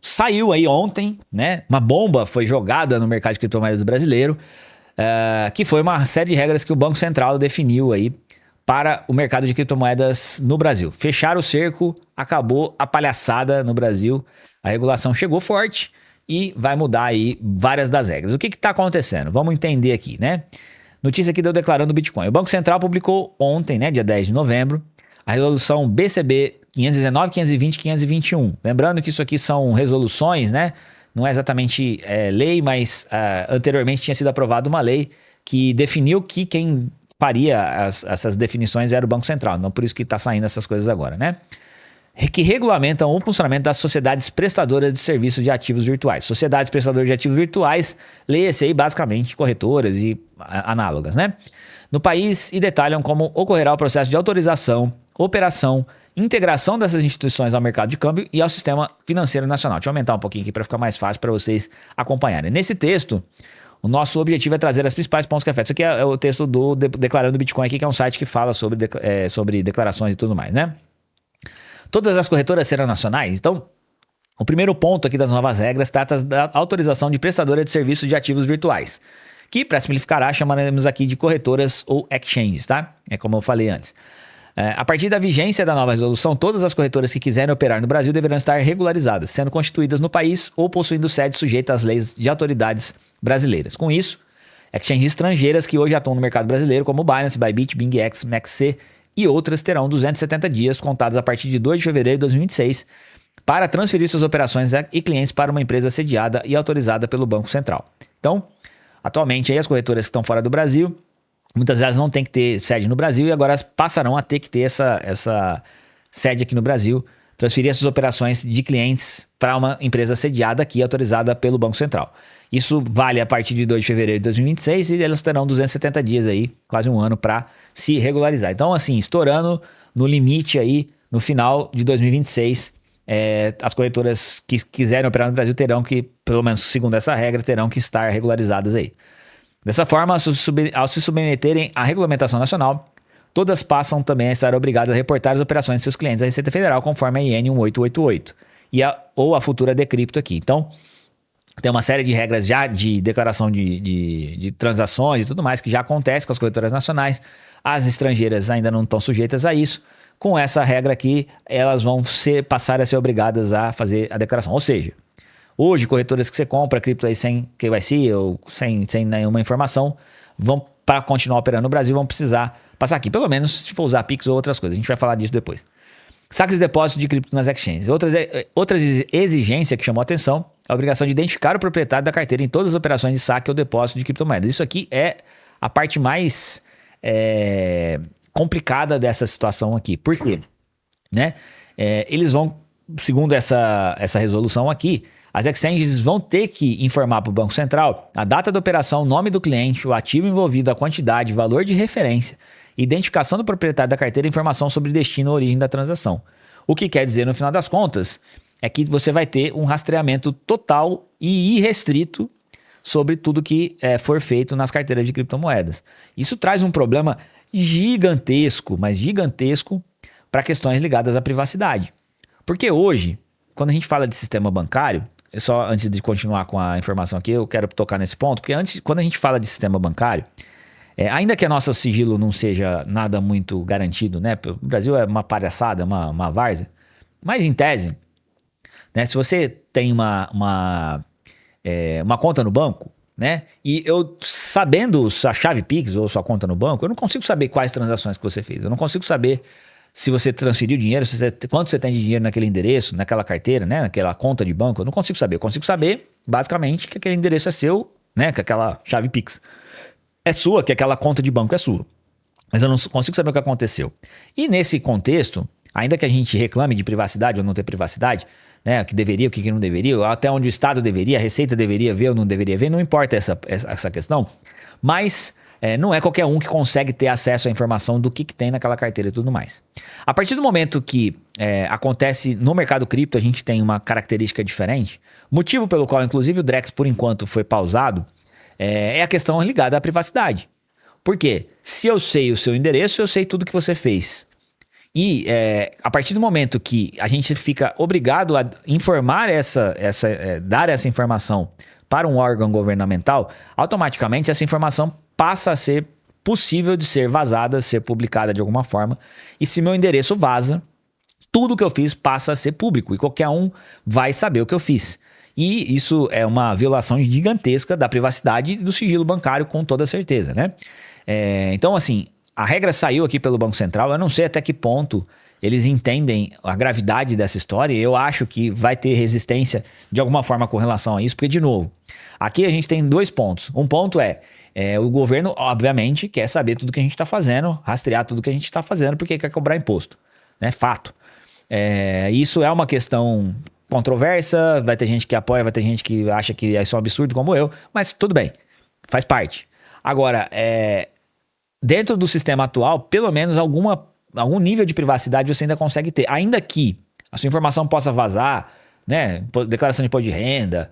saiu aí ontem, né? Uma bomba foi jogada no mercado de criptomoedas brasileiro, que foi uma série de regras que o Banco Central definiu aí para o mercado de criptomoedas no Brasil. Fecharam o cerco, acabou a palhaçada no Brasil, a regulação chegou forte e vai mudar aí várias das regras. O que está acontecendo? Vamos entender aqui, né? Notícia aqui deu declarando o Bitcoin. O Banco Central publicou ontem, né, dia 10 de novembro, a resolução BCB 519, 520, 521. Lembrando que isso aqui são resoluções, né? Não é exatamente lei, mas anteriormente tinha sido aprovada uma lei que definiu que quem faria essas definições era o Banco Central. Não por isso que está saindo essas coisas agora, né? Que regulamentam o funcionamento das sociedades prestadoras de serviços de ativos virtuais. Sociedades prestadoras de ativos virtuais, leia-se aí basicamente corretoras e análogas, né? No país e detalham como ocorrerá o processo de autorização, operação, integração dessas instituições ao mercado de câmbio e ao sistema financeiro nacional. Deixa eu aumentar um pouquinho aqui para ficar mais fácil para vocês acompanharem. Nesse texto, o nosso objetivo é trazer as principais pontos que afetam. Isso aqui é o texto do Declarando Bitcoin aqui, que é um site que fala sobre declarações e tudo mais, né? Todas as corretoras serão nacionais? Então, o primeiro ponto aqui das novas regras trata da autorização de prestadora de serviços de ativos virtuais, que, para simplificar, chamaremos aqui de corretoras ou exchanges, tá? É como eu falei antes. A partir da vigência da nova resolução, todas as corretoras que quiserem operar no Brasil deverão estar regularizadas, sendo constituídas no país ou possuindo sede sujeita às leis de autoridades brasileiras. Com isso, exchanges estrangeiras que hoje atuam no mercado brasileiro, como Binance, Bybit, BingX, MaxC e outras, terão 270 dias contados a partir de 2 de fevereiro de 2026 para transferir suas operações e clientes para uma empresa sediada e autorizada pelo Banco Central. Então, atualmente, aí as corretoras que estão fora do Brasil, muitas delas não têm que ter sede no Brasil e agora passarão a ter que ter essa sede aqui no Brasil, transferir essas operações de clientes para uma empresa sediada aqui, autorizada pelo Banco Central. Isso vale a partir de 2 de fevereiro de 2026 e elas terão 270 dias aí, quase um ano, para se regularizar. Então, assim, estourando no limite aí, no final de 2026, as corretoras que quiserem operar no Brasil terão que, pelo menos segundo essa regra, terão que estar regularizadas aí. Dessa forma, ao se submeterem à regulamentação nacional, todas passam também a estar obrigadas a reportar as operações de seus clientes à Receita Federal, conforme a IN 1888 ou a futura Decrypto aqui. Então, tem uma série de regras já de declaração de transações e tudo mais que já acontece com as corretoras nacionais. As estrangeiras ainda não estão sujeitas a isso. Com essa regra aqui, elas vão passar a ser obrigadas a fazer a declaração. Ou seja, hoje, corretoras que você compra cripto aí sem KYC ou sem nenhuma informação, para continuar operando no Brasil, vão precisar passar aqui. Pelo menos se for usar Pix ou outras coisas. A gente vai falar disso depois. Saques e depósitos de cripto nas exchanges. Outras exigências que chamou a atenção, a obrigação de identificar o proprietário da carteira em todas as operações de saque ou depósito de criptomoedas. Isso aqui é a parte mais complicada dessa situação aqui. Por quê? Né? Eles vão, segundo essa resolução aqui, as exchanges vão ter que informar para o Banco Central a data da operação, o nome do cliente, o ativo envolvido, a quantidade, valor de referência, identificação do proprietário da carteira e informação sobre destino ou origem da transação. O que quer dizer, no final das contas, é que você vai ter um rastreamento total e irrestrito sobre tudo que for feito nas carteiras de criptomoedas. Isso traz um problema gigantesco, mas gigantesco, para questões ligadas à privacidade. Porque hoje, quando a gente fala de sistema bancário, só antes de continuar com a informação aqui, eu quero tocar nesse ponto, porque quando a gente fala de sistema bancário, ainda que a nosso sigilo não seja nada muito garantido, né? O Brasil é uma palhaçada, uma várzea, mas em tese, né? Se você tem uma conta no banco, né? E eu sabendo sua chave Pix ou sua conta no banco, eu não consigo saber quais transações que você fez, eu não consigo saber se você transferiu dinheiro, quanto você tem de dinheiro naquele endereço, naquela carteira, né? Naquela conta de banco, eu não consigo saber. Eu consigo saber, basicamente, que aquele endereço é seu, né? Que aquela chave Pix é sua, que aquela conta de banco é sua. Mas eu não consigo saber o que aconteceu. E nesse contexto, ainda que a gente reclame de privacidade ou não ter privacidade, né? O que deveria, o que não deveria, até onde o Estado deveria, a Receita deveria ver ou não deveria ver, não importa essa questão. Mas não é qualquer um que consegue ter acesso à informação do que tem naquela carteira e tudo mais. A partir do momento que acontece no mercado cripto, a gente tem uma característica diferente, motivo pelo qual, inclusive, o Drex, por enquanto, foi pausado, é a questão ligada à privacidade. Por quê? Se eu sei o seu endereço, eu sei tudo que você fez. E a partir do momento que a gente fica obrigado a informar dar essa informação para um órgão governamental, automaticamente essa informação passa a ser possível de ser vazada, ser publicada de alguma forma. E se meu endereço vaza, tudo que eu fiz passa a ser público e qualquer um vai saber o que eu fiz. E isso é uma violação gigantesca da privacidade e do sigilo bancário, com toda certeza, né? Então, assim, a regra saiu aqui pelo Banco Central. Eu não sei até que ponto eles entendem a gravidade dessa história. Eu acho que vai ter resistência de alguma forma com relação a isso, porque, de novo, aqui a gente tem 2 pontos. Um ponto o governo, obviamente, quer saber tudo que a gente está fazendo, rastrear tudo que a gente está fazendo, porque quer cobrar imposto, né? Fato. Isso é uma questão controversa, vai ter gente que apoia, vai ter gente que acha que isso é um absurdo, como eu, mas tudo bem, faz parte. Agora, dentro do sistema atual, pelo menos algum nível de privacidade você ainda consegue ter, ainda que a sua informação possa vazar, né? Declaração de imposto de renda,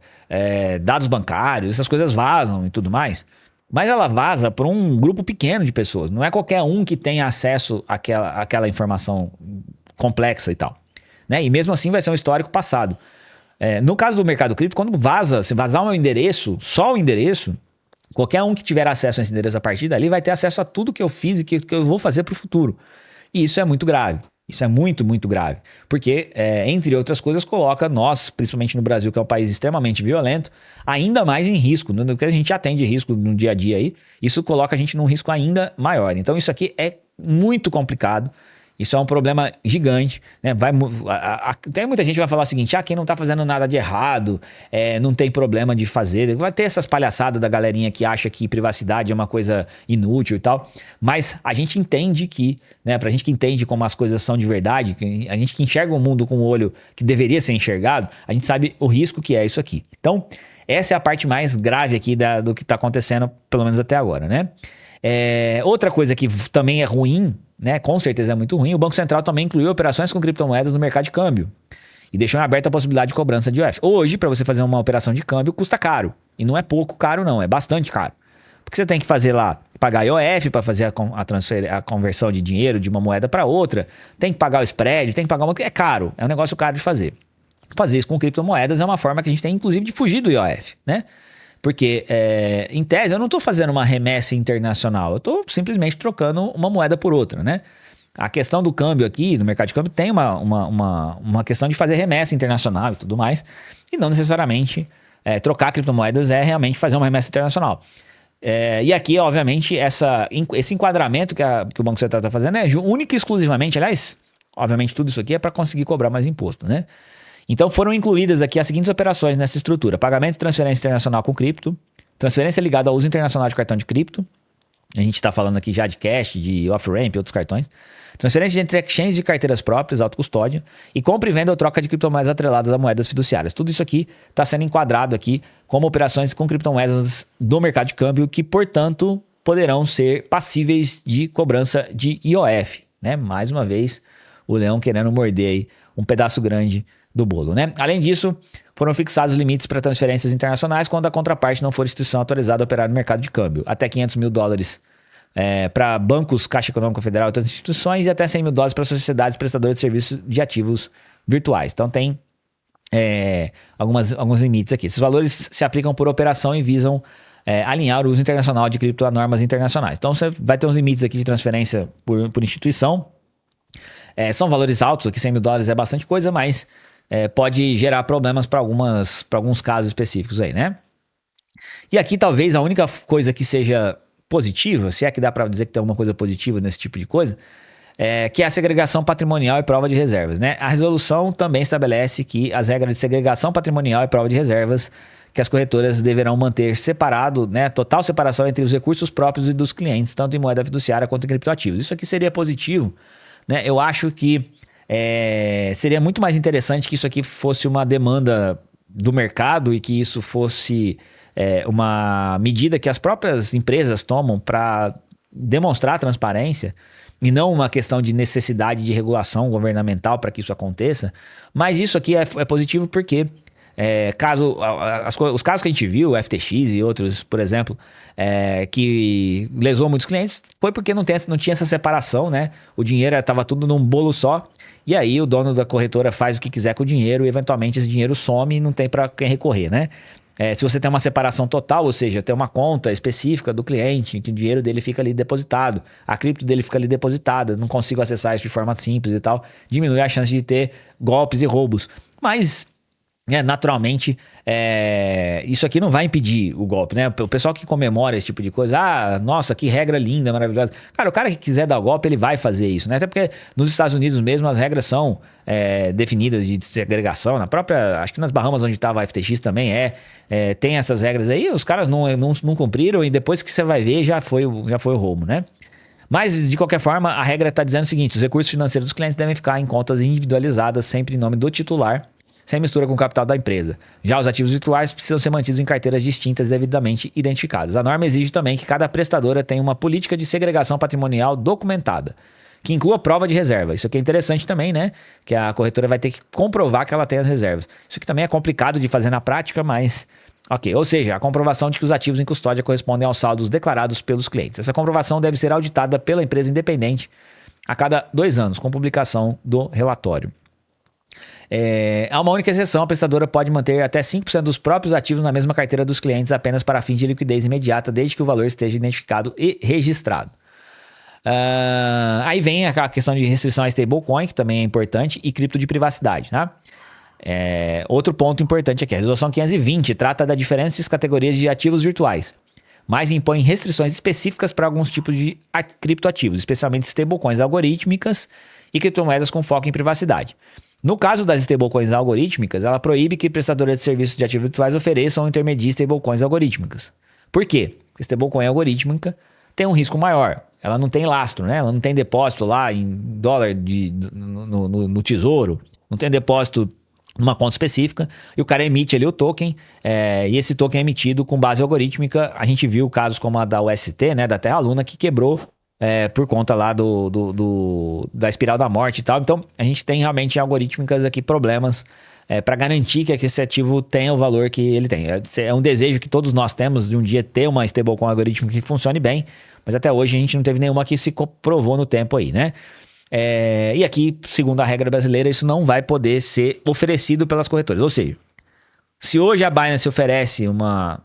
dados bancários, essas coisas vazam e tudo mais, mas ela vaza para um grupo pequeno de pessoas, não é qualquer um que tenha acesso àquela informação complexa e tal, né? E mesmo assim vai ser um histórico passado. No caso do mercado cripto, quando se vazar o meu endereço, só o endereço, qualquer um que tiver acesso a esse endereço a partir dali vai ter acesso a tudo que eu fiz e que eu vou fazer para o futuro. E isso é muito grave. Isso é muito, muito grave. Porque, entre outras coisas, coloca nós, principalmente no Brasil, que é um país extremamente violento, ainda mais em risco. No que a gente já tem de risco no dia a dia aí, isso coloca a gente num risco ainda maior. Então, isso aqui é muito complicado. Isso é um problema gigante, né? Tem muita gente que vai falar o seguinte: quem não tá fazendo nada de errado, não tem problema de fazer. Vai ter essas palhaçadas da galerinha que acha que privacidade é uma coisa inútil e tal. Mas a gente entende que, né? Pra gente que entende como as coisas são de verdade, a gente que enxerga o mundo com o olho que deveria ser enxergado, a gente sabe o risco que é isso aqui. Então, essa é a parte mais grave aqui do que tá acontecendo, pelo menos até agora, né? Outra coisa que também é ruim, né? Com certeza é muito ruim. O Banco Central também incluiu operações com criptomoedas no mercado de câmbio e deixou em aberto a possibilidade de cobrança de IOF. Hoje, para você fazer uma operação de câmbio, custa caro. E não é pouco caro, não. É bastante caro. Porque você tem que fazer lá, pagar IOF para fazer a conversão de dinheiro de uma moeda para outra. Tem que pagar o spread, tem que pagar é caro. É um negócio caro de fazer. Fazer isso com criptomoedas é uma forma que a gente tem, inclusive, de fugir do IOF, né? Porque, em tese, eu não estou fazendo uma remessa internacional. Eu estou simplesmente trocando uma moeda por outra, né? A questão do câmbio aqui, no mercado de câmbio, tem uma questão de fazer remessa internacional e tudo mais. E não necessariamente trocar criptomoedas é realmente fazer uma remessa internacional. E aqui, obviamente, esse enquadramento que o Banco Central está fazendo é único e exclusivamente, aliás, obviamente tudo isso aqui é para conseguir cobrar mais imposto, né? Então foram incluídas aqui as seguintes operações nessa estrutura: pagamento e transferência internacional com cripto, transferência ligada ao uso internacional de cartão de cripto, a gente está falando aqui já de cash, de off-ramp e outros cartões, transferência entre exchanges de carteiras próprias, autocustódia, e compra e venda ou troca de criptomoedas atreladas a moedas fiduciárias. Tudo isso aqui está sendo enquadrado aqui como operações com criptomoedas do mercado de câmbio que, portanto, poderão ser passíveis de cobrança de IOF, né? Mais uma vez, o leão querendo morder aí um pedaço grande do bolo, né? Além disso, foram fixados limites para transferências internacionais quando a contraparte não for instituição autorizada a operar no mercado de câmbio. Até $500 mil para bancos, Caixa Econômica Federal e outras instituições, e até $100 mil para sociedades prestadoras de serviços de ativos virtuais. Então tem alguns limites aqui. Esses valores se aplicam por operação e visam alinhar o uso internacional de cripto a normas internacionais. Então você vai ter uns limites aqui de transferência por instituição. São valores altos, aqui $100 mil é bastante coisa, mas pode gerar problemas para alguns casos específicos aí, né? E aqui talvez a única coisa que seja positiva, se é que dá para dizer que tem alguma coisa positiva nesse tipo de coisa, que é a segregação patrimonial e prova de reservas, né? A resolução também estabelece que as regras de segregação patrimonial e prova de reservas que as corretoras deverão manter separado, né? Total separação entre os recursos próprios e dos clientes, tanto em moeda fiduciária quanto em criptoativos. Isso aqui seria positivo, né? Eu acho que seria muito mais interessante que isso aqui fosse uma demanda do mercado e que isso fosse uma medida que as próprias empresas tomam para demonstrar transparência e não uma questão de necessidade de regulação governamental para que isso aconteça. Mas isso aqui é positivo porque Os casos que a gente viu, FTX e outros, por exemplo, que lesou muitos clientes, foi porque não tinha essa separação, né? O dinheiro estava tudo num bolo só, e aí o dono da corretora faz o que quiser com o dinheiro e eventualmente esse dinheiro some e não tem para quem recorrer, né? Se você tem uma separação total, ou seja, tem uma conta específica do cliente, que o dinheiro dele fica ali depositado, a cripto dele fica ali depositada, não consigo acessar isso de forma simples e tal, diminui a chance de ter golpes e roubos. Mas, naturalmente, isso aqui não vai impedir o golpe, né? O pessoal que comemora esse tipo de coisa, nossa, que regra linda, maravilhosa. Cara, o cara que quiser dar o golpe, ele vai fazer isso, né? Até porque nos Estados Unidos mesmo as regras são definidas de segregação. Na própria, acho que nas Bahamas, onde estava a FTX também tem essas regras aí, os caras não cumpriram e depois que você vai ver, já foi o roubo, né? Mas, de qualquer forma, a regra está dizendo o seguinte: os recursos financeiros dos clientes devem ficar em contas individualizadas, sempre em nome do titular, sem mistura com o capital da empresa. Já os ativos virtuais precisam ser mantidos em carteiras distintas devidamente identificadas. A norma exige também que cada prestadora tenha uma política de segregação patrimonial documentada, que inclua prova de reserva. Isso aqui é interessante também, né? Que a corretora vai ter que comprovar que ela tem as reservas. Isso aqui também é complicado de fazer na prática, mas ok. Ou seja, a comprovação de que os ativos em custódia correspondem aos saldos declarados pelos clientes. Essa comprovação deve ser auditada pela empresa independente a cada 2 anos, com publicação do relatório. Há uma única exceção: a prestadora pode manter até 5% dos próprios ativos na mesma carteira dos clientes apenas para fins de liquidez imediata, desde que o valor esteja identificado e registrado. Aí vem a questão de restrição a stablecoin, que também é importante, e cripto de privacidade, tá? Outro ponto importante aqui: a resolução 520 trata da diferença das categorias de ativos virtuais, mas impõe restrições específicas para alguns tipos de criptoativos, especialmente stablecoins algorítmicas e criptomoedas com foco em privacidade. No caso das stablecoins algorítmicas, ela proíbe que prestadoras de serviços de ativos virtuais ofereçam ou intermediem stablecoins algorítmicas. Por quê? Porque stablecoin algorítmica tem um risco maior. Ela não tem lastro, né? Ela não tem depósito lá em dólar no tesouro, não tem depósito numa conta específica, e o cara emite ali o token, e esse token é emitido com base algorítmica. A gente viu casos como a da UST, né, da Terra Luna, que quebrou por conta lá da espiral da morte e tal. Então, a gente tem realmente algorítmicas aqui problemas para garantir que esse ativo tenha o valor que ele tem. É um desejo que todos nós temos de um dia ter uma stablecoin algorítmica que funcione bem, mas até hoje a gente não teve nenhuma que se provou no tempo aí, né? E aqui, segundo a regra brasileira, isso não vai poder ser oferecido pelas corretoras. Ou seja, se hoje a Binance oferece uma...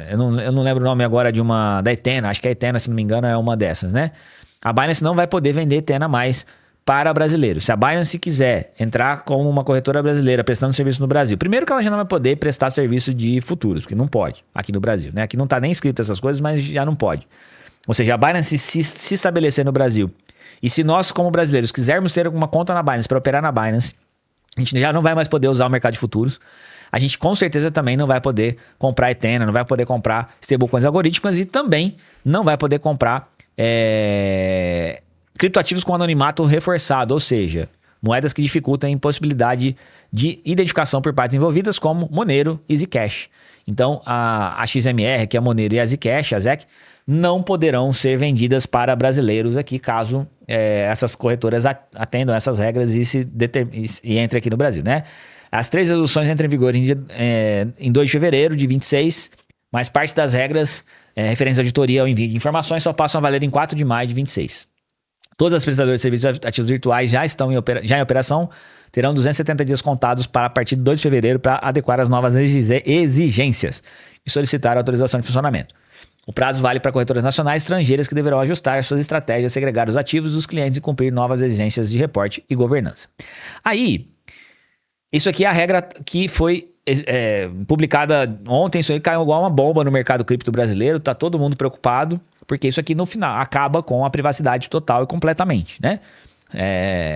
eu não lembro o nome agora da Etena, acho que a Etena, se não me engano, é uma dessas, né? A Binance não vai poder vender Etena mais para brasileiros. Se a Binance quiser entrar como uma corretora brasileira prestando serviço no Brasil, primeiro que ela já não vai poder prestar serviço de futuros, porque não pode aqui no Brasil, né? Aqui não está nem escrito essas coisas, mas já não pode. Ou seja, a Binance se estabelecer no Brasil, e se nós, como brasileiros, quisermos ter alguma conta na Binance para operar na Binance, a gente já não vai mais poder usar o mercado de futuros. A gente com certeza também não vai poder comprar Etena, não vai poder comprar stablecoins algorítmicas e também não vai poder comprar criptoativos com anonimato reforçado, ou seja, moedas que dificultam a impossibilidade de identificação por partes envolvidas, como Monero e Zcash. Então, a XMR, que é a Monero, e a Zcash, a ZEC, não poderão ser vendidas para brasileiros aqui, caso essas corretoras atendam essas regras e entrem aqui no Brasil, né? As 3 resoluções entram em vigor em 2 de fevereiro de 26, mas parte das regras referentes à auditoria ao envio de informações só passam a valer em 4 de maio de 26. Todas as prestadoras de serviços ativos virtuais já estão em operação, terão 270 dias contados para a partir de 2 de fevereiro para adequar as novas exigências e solicitar a autorização de funcionamento. O prazo vale para corretoras nacionais e estrangeiras, que deverão ajustar suas estratégias, segregar os ativos dos clientes e cumprir novas exigências de reporte e governança. Aí, isso aqui é a regra que foi publicada ontem. Isso aí caiu igual uma bomba no mercado cripto brasileiro. Tá todo mundo preocupado, porque isso aqui no final acaba com a privacidade total e completamente, né?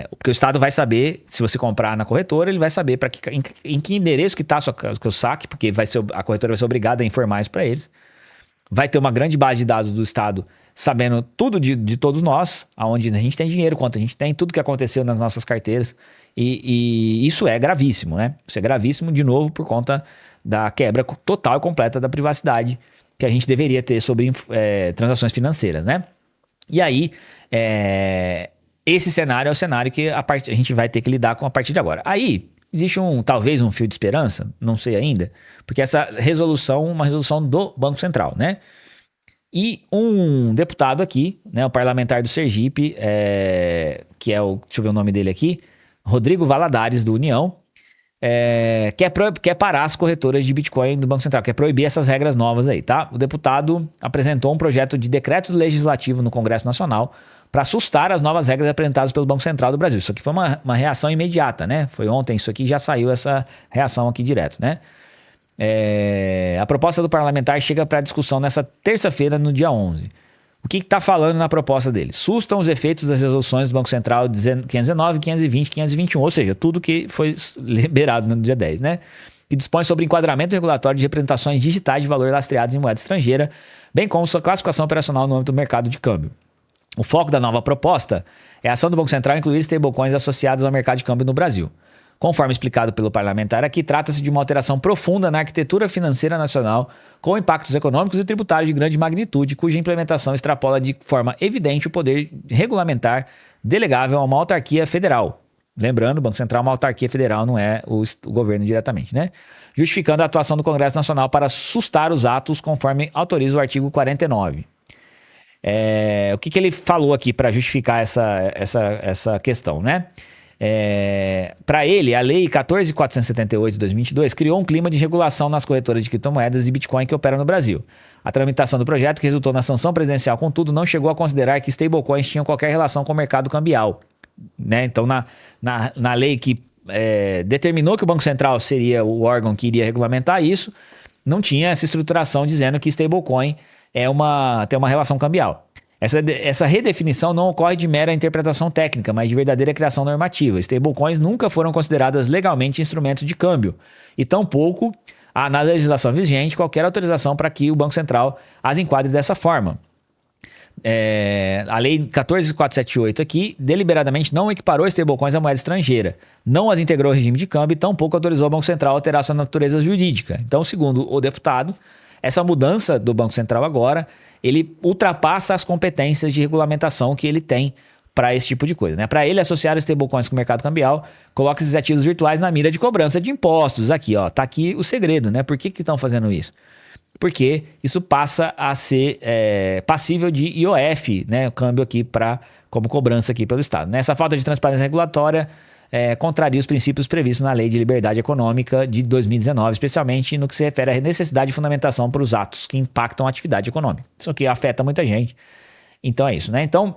Porque o Estado vai saber, se você comprar na corretora, ele vai saber em que endereço que está o seu saque, porque a corretora vai ser obrigada a informar isso para eles. Vai ter uma grande base de dados do Estado sabendo tudo de todos nós, aonde a gente tem dinheiro, quanto a gente tem, tudo que aconteceu nas nossas carteiras. E isso é gravíssimo, né? Isso é gravíssimo, de novo, por conta da quebra total e completa da privacidade que a gente deveria ter sobre transações financeiras, né? E aí, esse cenário é o cenário que a gente vai ter que lidar com a partir de agora. Aí, existe talvez um fio de esperança, não sei ainda, porque essa resolução é uma resolução do Banco Central, né? E um deputado aqui, né, o parlamentar do Sergipe, que é deixa eu ver o nome dele aqui, Rodrigo Valadares, do União, quer parar as corretoras de Bitcoin do Banco Central, quer proibir essas regras novas aí, tá? O deputado apresentou um projeto de decreto legislativo no Congresso Nacional para assustar as novas regras apresentadas pelo Banco Central do Brasil. Isso aqui foi uma reação imediata, né? Foi ontem isso aqui, já saiu essa reação aqui direto, né? A proposta do parlamentar chega para discussão nessa terça-feira, no dia 11. O que está falando na proposta dele? Sustam os efeitos das resoluções do Banco Central 519, 520, 521, ou seja, tudo que foi liberado no dia 10, né? Que dispõe sobre enquadramento regulatório de representações digitais de valor lastreados em moeda estrangeira, bem como sua classificação operacional no âmbito do mercado de câmbio. O foco da nova proposta é a ação do Banco Central incluir stablecoins associadas ao mercado de câmbio no Brasil. Conforme explicado pelo parlamentar aqui, trata-se de uma alteração profunda na arquitetura financeira nacional, com impactos econômicos e tributários de grande magnitude, cuja implementação extrapola de forma evidente o poder regulamentar delegável a uma autarquia federal. Lembrando, o Banco Central é uma autarquia federal, não é o governo diretamente, né? Justificando a atuação do Congresso Nacional para sustar os atos, conforme autoriza o artigo 49. O que ele falou aqui para justificar essa questão, né? Para ele, a Lei 14.478 de 2022 criou um clima de regulação nas corretoras de criptomoedas e Bitcoin que operam no Brasil. A tramitação do projeto, que resultou na sanção presidencial, contudo, não chegou a considerar que stablecoins tinham qualquer relação com o mercado cambial, né? Então, na lei que determinou que o Banco Central seria o órgão que iria regulamentar isso, não tinha essa estruturação dizendo que stablecoin tem uma relação cambial. Essa redefinição não ocorre de mera interpretação técnica, mas de verdadeira criação normativa. Stablecoins nunca foram consideradas legalmente instrumentos de câmbio, e tampouco há na legislação vigente qualquer autorização para que o Banco Central as enquadre dessa forma. A Lei 14.478 aqui deliberadamente não equiparou stablecoins à moeda estrangeira, não as integrou ao regime de câmbio e tampouco autorizou o Banco Central a alterar sua natureza jurídica. Então, segundo o deputado, essa mudança do Banco Central agora, ele ultrapassa as competências de regulamentação que ele tem para esse tipo de coisa, né? Para ele, associar stablecoins com o mercado cambial, coloca esses ativos virtuais na mira de cobrança de impostos. Aqui, ó, tá aqui o segredo, né? Por que estão fazendo isso? Porque isso passa a ser passível de IOF, né? O câmbio aqui como cobrança aqui pelo Estado. Nessa falta de transparência regulatória, contraria os princípios previstos na Lei de Liberdade Econômica de 2019, especialmente no que se refere à necessidade de fundamentação para os atos que impactam a atividade econômica. Isso aqui afeta muita gente. Então é isso, né? Então,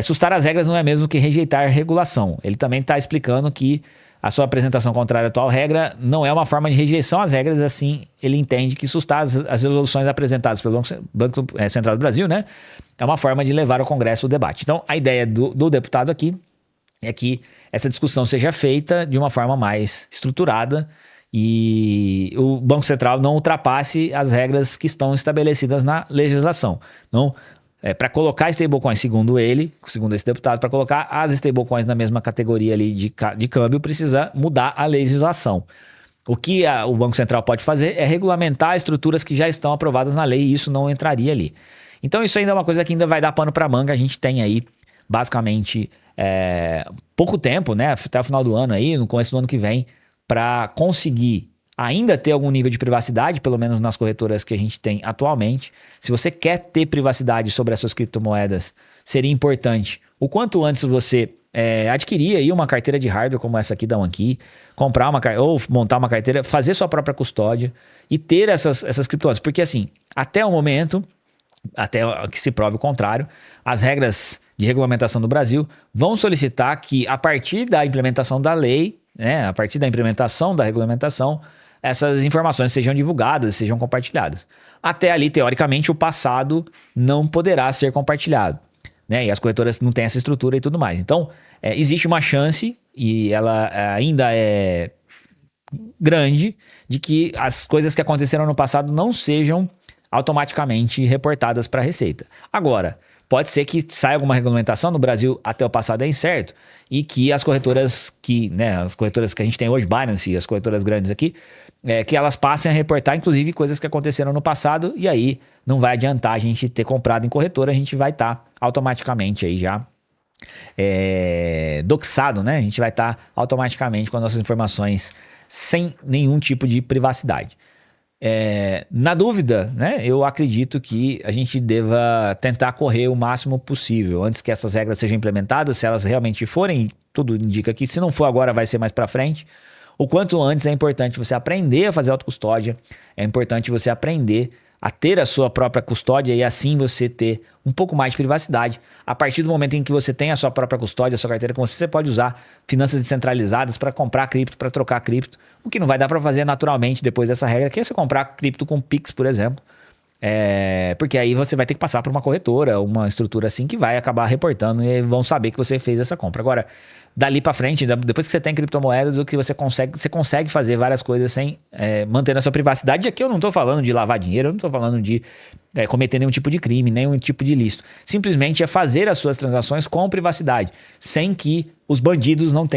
sustar as regras não é mesmo que rejeitar regulação. Ele também está explicando que a sua apresentação contrária à atual regra não é uma forma de rejeição às regras, assim ele entende que sustar as resoluções apresentadas pelo Banco Central do Brasil, né, é uma forma de levar ao Congresso o debate. Então, a ideia do deputado aqui é que essa discussão seja feita de uma forma mais estruturada e o Banco Central não ultrapasse as regras que estão estabelecidas na legislação. Então, para colocar stablecoins, segundo esse deputado, para colocar as stablecoins na mesma categoria ali de câmbio, precisa mudar a legislação. O que o Banco Central pode fazer é regulamentar estruturas que já estão aprovadas na lei e isso não entraria ali. Então isso ainda é uma coisa que ainda vai dar pano para manga. A gente tem aí, basicamente, pouco tempo, né, até o final do ano, aí, no começo do ano que vem, para conseguir ainda ter algum nível de privacidade, pelo menos nas corretoras que a gente tem atualmente. Se você quer ter privacidade sobre as suas criptomoedas, seria importante o quanto antes você adquirir aí uma carteira de hardware como essa aqui da OneKey, comprar ou montar uma carteira, fazer sua própria custódia e ter essas criptomoedas. Porque assim, até o momento, até que se prove o contrário, as regras de regulamentação do Brasil vão solicitar que a partir da implementação da lei, né, a partir da implementação da regulamentação, essas informações sejam divulgadas, sejam compartilhadas. Até ali, teoricamente, o passado não poderá ser compartilhado, né? E as corretoras não têm essa estrutura e tudo mais. Então, existe uma chance, e ela ainda é grande, de que as coisas que aconteceram no passado não sejam automaticamente reportadas para a Receita. Agora, pode ser que saia alguma regulamentação no Brasil, até o passado é incerto, e que as corretoras as corretoras que a gente tem hoje, Binance, as corretoras grandes aqui, que elas passem a reportar, inclusive, coisas que aconteceram no passado, e aí não vai adiantar a gente ter comprado em corretora, a gente vai estar automaticamente aí já doxado, né? A gente vai estar automaticamente com as nossas informações sem nenhum tipo de privacidade. Na dúvida, né, eu acredito que a gente deva tentar correr o máximo possível antes que essas regras sejam implementadas, se elas realmente forem, tudo indica que se não for agora vai ser mais para frente. O quanto antes é importante você aprender a fazer autocustódia, é importante você aprender a ter a sua própria custódia e assim você ter um pouco mais de privacidade. A partir do momento em que você tem a sua própria custódia, a sua carteira com você pode usar finanças descentralizadas para comprar cripto, para trocar cripto, o que não vai dar para fazer naturalmente depois dessa regra, que é você comprar cripto com Pix, por exemplo. Porque aí você vai ter que passar por uma corretora, uma estrutura assim que vai acabar reportando e vão saber que você fez essa compra. Agora, dali para frente, depois que você tem criptomoedas, o que você consegue fazer várias coisas sem manter a sua privacidade. E aqui eu não estou falando de lavar dinheiro, eu não estou falando de cometer nenhum tipo de crime, nenhum tipo de ilícito. Simplesmente é fazer as suas transações com privacidade, sem que os bandidos não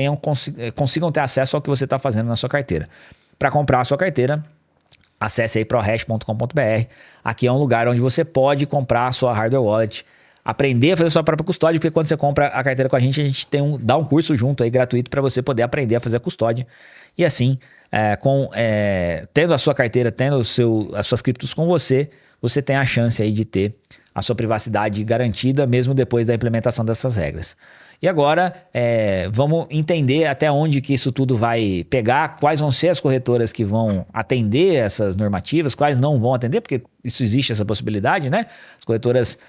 consigam ter acesso ao que você está fazendo na sua carteira. Para comprar a sua carteira, acesse aí prohash.com.br. Aqui é um lugar onde você pode comprar a sua hardware wallet, aprender a fazer a sua própria custódia, porque quando você compra a carteira com a gente dá um curso junto aí gratuito para você poder aprender a fazer a custódia. E assim, tendo a sua carteira, tendo as suas criptos com você tem a chance aí de ter a sua privacidade garantida, mesmo depois da implementação dessas regras. E agora, vamos entender até onde que isso tudo vai pegar, quais vão ser as corretoras que vão atender essas normativas, quais não vão atender, porque isso existe essa possibilidade, né? As corretoras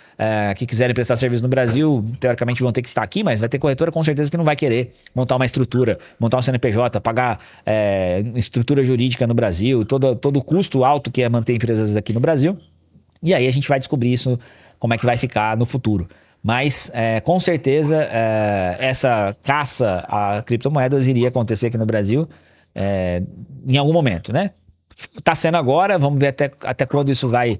que quiserem prestar serviço no Brasil, teoricamente vão ter que estar aqui, mas vai ter corretora com certeza que não vai querer montar uma estrutura, montar um CNPJ, pagar estrutura jurídica no Brasil, todo o custo alto que é manter empresas aqui no Brasil. E aí a gente vai descobrir isso, como é que vai ficar no futuro. Mas, com certeza, essa caça a criptomoedas iria acontecer aqui no Brasil em algum momento, né? Tá sendo agora, vamos ver até quando isso vai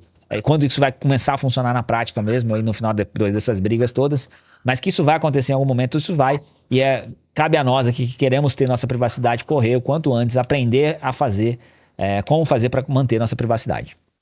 começar a funcionar na prática mesmo, aí no final depois dessas brigas todas. Mas que isso vai acontecer em algum momento, isso vai. E cabe a nós aqui que queremos ter nossa privacidade, correr o quanto antes, aprender a fazer, como fazer para manter nossa privacidade.